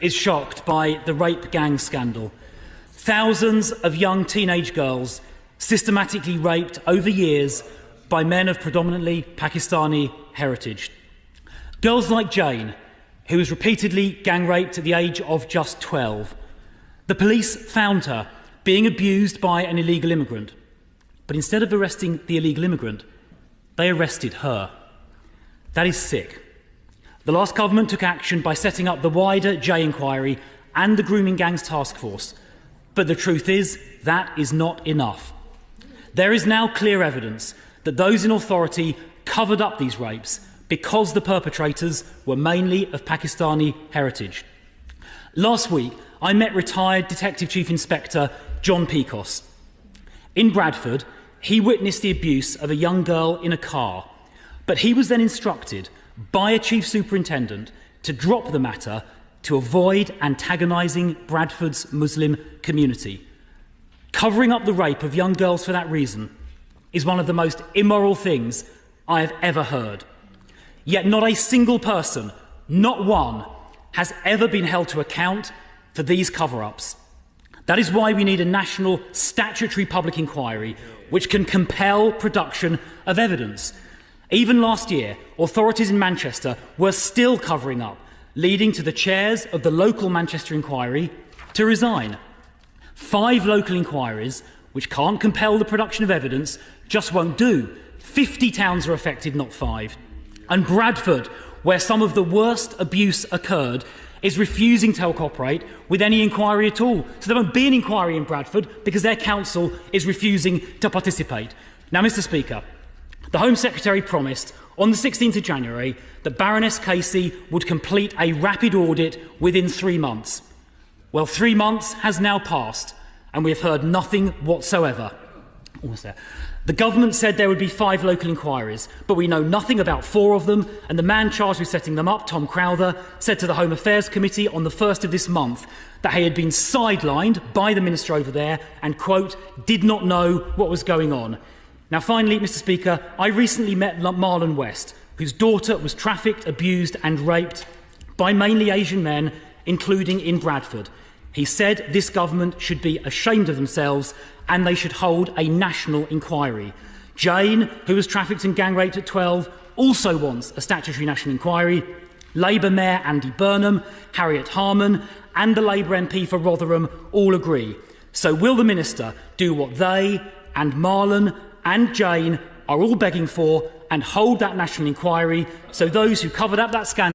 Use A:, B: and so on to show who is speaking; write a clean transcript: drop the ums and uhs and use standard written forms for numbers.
A: is shocked by the rape gang scandal. Thousands of young teenage girls systematically raped over years by men of predominantly Pakistani heritage. Girls like Jane, who was repeatedly gang raped at the age of just 12. The police found her being abused by an illegal immigrant. But instead of arresting the illegal immigrant, they arrested her. That is sick. The last government took action by setting up the wider J inquiry and the Grooming Gangs Task Force. But the truth is, that is not enough. There is now clear evidence that those in authority covered up these rapes because the perpetrators were mainly of Pakistani heritage. Last week, I met retired Detective Chief Inspector John Pecos. In Bradford, he witnessed the abuse of a young girl in a car, but he was then instructed by a Chief Superintendent to drop the matter to avoid antagonising Bradford's Muslim community. Covering up the rape of young girls for that reason is one of the most immoral things I have ever heard. Yet not a single person, not one, has ever been held to account for these cover-ups. That is why we need a national statutory public inquiry which can compel production of evidence. Even last year, authorities in Manchester were still covering up, leading to the chairs of the local Manchester inquiry to resign. 5 local inquiries, which can't compel the production of evidence, just won't do. 50 towns are affected, not 5. And Bradford, where some of the worst abuse occurred, is refusing to cooperate with any inquiry at all. So there won't be an inquiry in Bradford because their council is refusing to participate. Now, Mr. Speaker, the Home Secretary promised on the 16th of January that Baroness Casey would complete a rapid audit within 3 months. Well, 3 months has now passed and we have heard nothing whatsoever. Almost there. The government said there would be 5 local inquiries, but we know nothing about 4 of them, and the man charged with setting them up, Tom Crowther, said to the Home Affairs Committee on the 1st of this month that he had been sidelined by the minister over there and, quote, did not know what was going on. Now, finally, Mr. Speaker, I recently met Marlon West, whose daughter was trafficked, abused and raped by mainly Asian men, including in Bradford. He said this government should be ashamed of themselves and they should hold a national inquiry. Jane, who was trafficked and gang raped at 12, also wants a statutory national inquiry. Labour Mayor Andy Burnham, Harriet Harman and the Labour MP for Rotherham all agree. So will the Minister do what they and Marlon and Jane are all begging for and hold that national inquiry so those who covered up that scandal